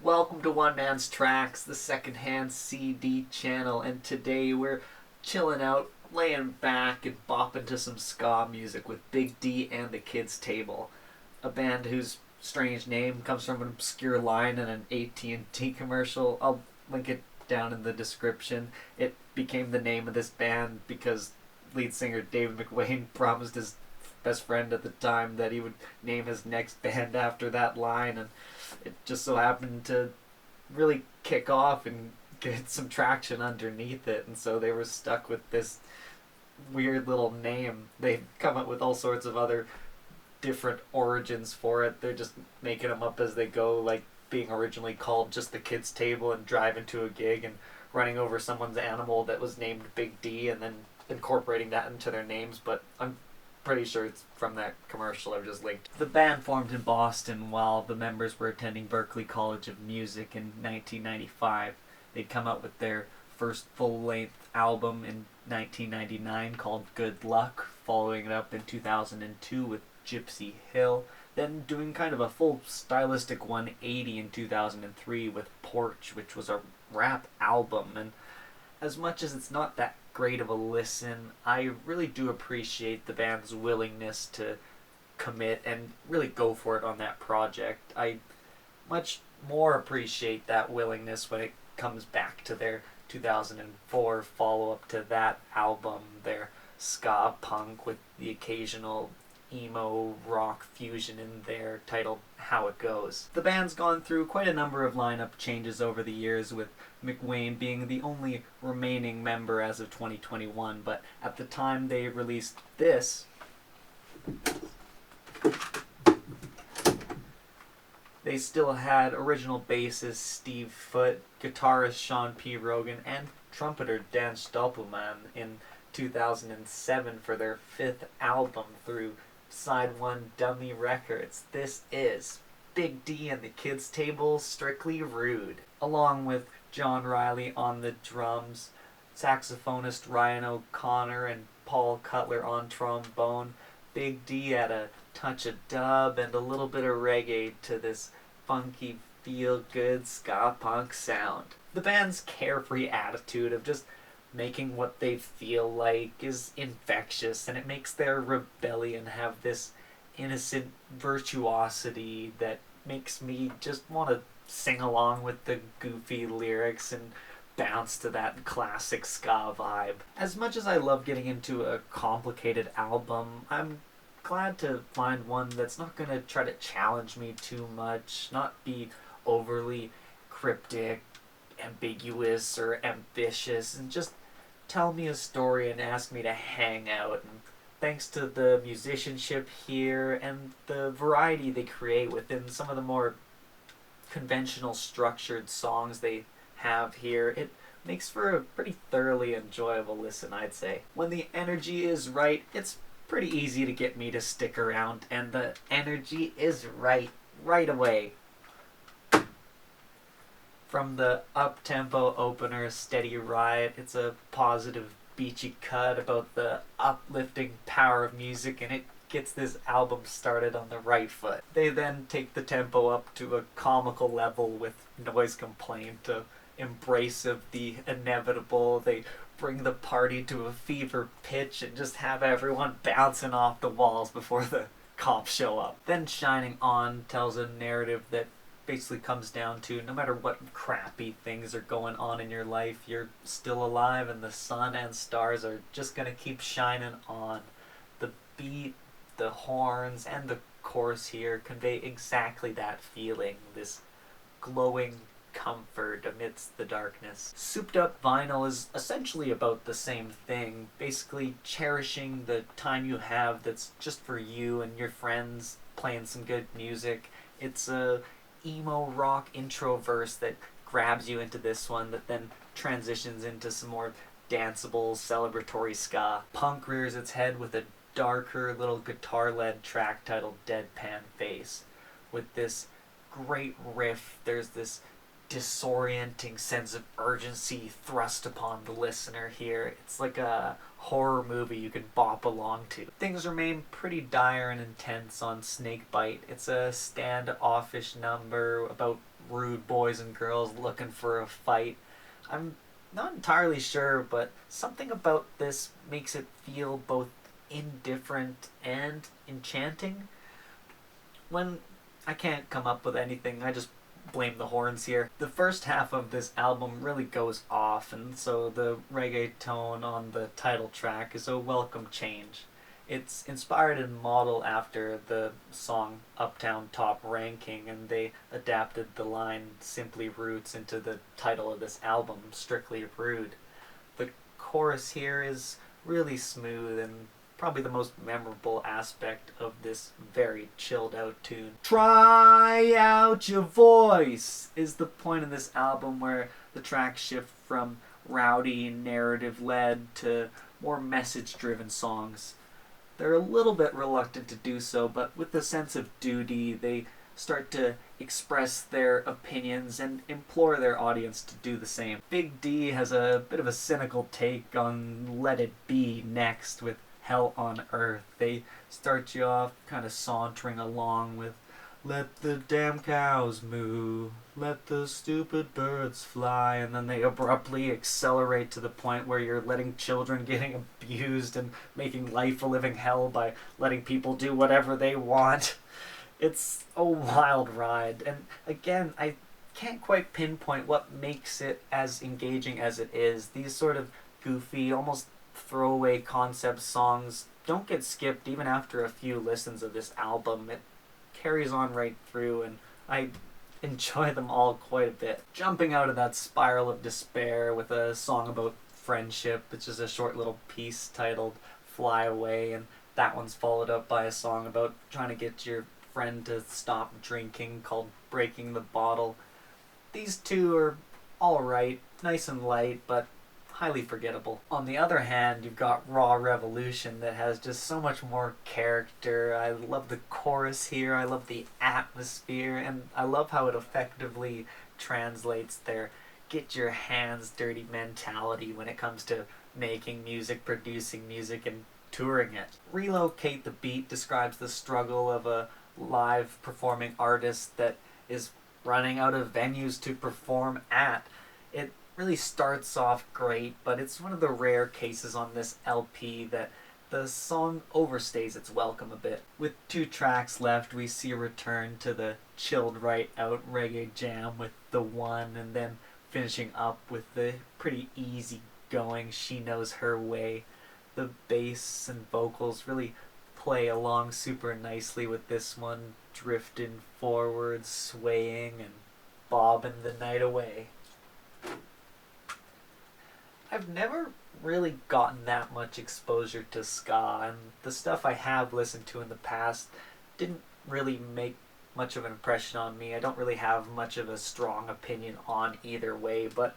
Welcome to One Man's Tracks, the secondhand CD channel, and today we're chilling out, laying back, and bopping to some ska music with Big D and the Kids Table, a band whose strange name comes from an obscure line in an AT&T commercial. I'll link it down in the description. It became the name of this band because lead singer David McWane promised his best friend at the time that he would name his next band after that line, and it just so happened to really kick off and get some traction underneath it, and so they were stuck with this weird little name. They've come up with all sorts of other different origins for it. They're just making them up as they go, like being originally called just the Kids Table and driving to a gig and running over someone's animal that was named Big D and then incorporating that into their names, but I'm pretty sure it's from that commercial I've just linked. The band formed in Boston while the members were attending Berklee College of Music in 1995. They'd come out with their first full-length album in 1999 called Good Luck, following it up in 2002 with Gypsy Hill, then doing kind of a full stylistic 180 in 2003 with Porch, which was a rap album. And as much as it's not that great of a listen, I really do appreciate the band's willingness to commit and really go for it on that project. I much more appreciate that willingness when it comes back to their 2004 follow-up to that album, their ska punk with the occasional emo rock fusion in there titled How It Goes. The band's gone through quite a number of lineup changes over the years, with McWane being the only remaining member as of 2021, but at the time they released this, they still had original bassist Steve Foote, guitarist Sean P. Rogan, and trumpeter Dan Stolperman in 2007 for their fifth album through Side 1 Dummy Records. This is Big D and the Kids Table, Strictly Rude, along with John Riley on the drums, saxophonist Ryan O'Connor and Paul Cutler on trombone. Big D had a touch of dub and a little bit of reggae to this funky, feel-good ska punk sound. The band's carefree attitude of just making what they feel like is infectious, and it makes their rebellion have this innocent virtuosity that makes me just want to sing along with the goofy lyrics and bounce to that classic ska vibe. As much as I love getting into a complicated album, I'm glad to find one that's not going to try to challenge me too much, not be overly cryptic, ambiguous, or ambitious, and just tell me a story and ask me to hang out. And thanks to the musicianship here and the variety they create within some of the more conventional structured songs they have here, it makes for a pretty thoroughly enjoyable listen, I'd say. When the energy is right, it's pretty easy to get me to stick around, and the energy is right away. From the up-tempo opener Steady Ride, it's a positive, beachy cut about the uplifting power of music, and it gets this album started on the right foot. They then take the tempo up to a comical level with Noise Complaint, to embrace of the inevitable. They bring the party to a fever pitch and just have everyone bouncing off the walls before the cops show up. Then Shining On tells a narrative that basically comes down to no matter what crappy things are going on in your life, you're still alive and the sun and stars are just gonna keep shining on. The beat, the horns, and the chorus here convey exactly that feeling, this glowing comfort amidst the darkness. Souped Up Vinyl is essentially about the same thing, basically cherishing the time you have that's just for you and your friends, playing some good music. It's a emo rock intro verse that grabs you into this one that then transitions into some more danceable, celebratory ska. Punk rears its head with a darker little guitar-led track titled Deadpan Face. With this great riff, there's this disorienting sense of urgency thrust upon the listener here. It's like a horror movie you could bop along to. Things remain pretty dire and intense on Snakebite. It's a standoffish number about rude boys and girls looking for a fight. I'm not entirely sure, but something about this makes it feel both indifferent and enchanting. When I can't come up with anything, I just blame the horns here. The first half of this album really goes off, and so the reggae tone on the title track is a welcome change. It's inspired and modeled after the song Uptown Top Ranking, and they adapted the line Simply Roots into the title of this album, Strictly Rude. The chorus here is really smooth and probably the most memorable aspect of this very chilled out tune. Try out your voice is the point in this album where the tracks shift from rowdy narrative led to more message driven songs. They're a little bit reluctant to do so, but with a sense of duty, they start to express their opinions and implore their audience to do the same. Big D has a bit of a cynical take on Let It Be next with Hell on Earth. They start you off kind of sauntering along with let the damn cows moo, let the stupid birds fly, and then they abruptly accelerate to the point where you're letting children getting abused and making life a living hell by letting people do whatever they want. It's a wild ride, and again, I can't quite pinpoint what makes it as engaging as it is. These sort of goofy, almost throwaway concept songs don't get skipped even after a few listens of this album. It carries on right through, and I enjoy them all quite a bit. Jumping out of that spiral of despair with a song about friendship, which is a short little piece titled Fly Away, and that one's followed up by a song about trying to get your friend to stop drinking called Breaking the Bottle. These two are alright, nice and light, but highly forgettable. On the other hand, you've got Raw Revolution that has just so much more character. I love the chorus here, I love the atmosphere, and I love how it effectively translates their get your hands dirty mentality when it comes to making music, producing music, and touring it. Relocate the Beat describes the struggle of a live performing artist that is running out of venues to perform at. It really starts off great, but it's one of the rare cases on this LP that the song overstays its welcome a bit. With 2 tracks left, we see a return to the chilled right out reggae jam with The One, and then finishing up with the pretty easy going She Knows Her Way. The bass and vocals really play along super nicely with this one, drifting forward, swaying, and bobbing the night away. I've never really gotten that much exposure to ska, and the stuff I have listened to in the past didn't really make much of an impression on me. I don't really have much of a strong opinion on either way, but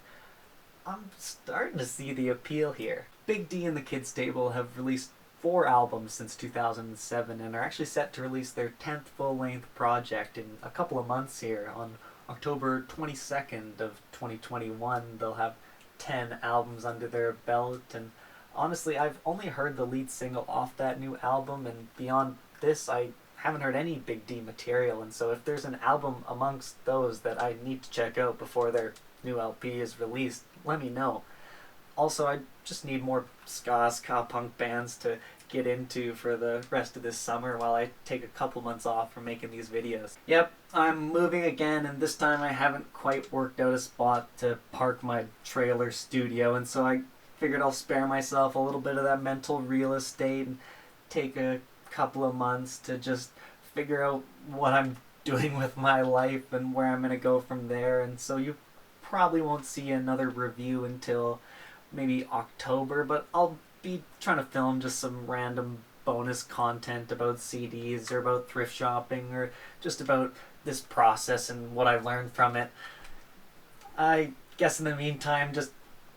I'm starting to see the appeal here. Big D and the Kids Table have released 4 albums since 2007 and are actually set to release their 10th full-length project in a couple of months here. On October 22nd of 2021, they'll have 10 albums under their belt, and honestly, I've only heard the lead single off that new album, and beyond this, I haven't heard any Big D material, and so if there's an album amongst those that I need to check out before their new LP is released, let me know. Also, I just need more ska punk bands to get into for the rest of this summer while I take a couple months off from making these videos. Yep, I'm moving again, and this time I haven't quite worked out a spot to park my trailer studio, and so I figured I'll spare myself a little bit of that mental real estate and take a couple of months to just figure out what I'm doing with my life and where I'm going to go from there, and so you probably won't see another review until maybe October, but I'll be trying to film just some random bonus content about CDs or about thrift shopping or just about this process and what I've learned from it. I guess in the meantime, just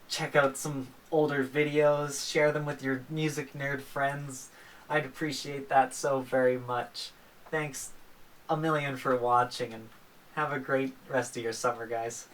check out some older videos, share them with your music nerd friends. I'd appreciate that so very much. Thanks a million for watching, and have a great rest of your summer, guys.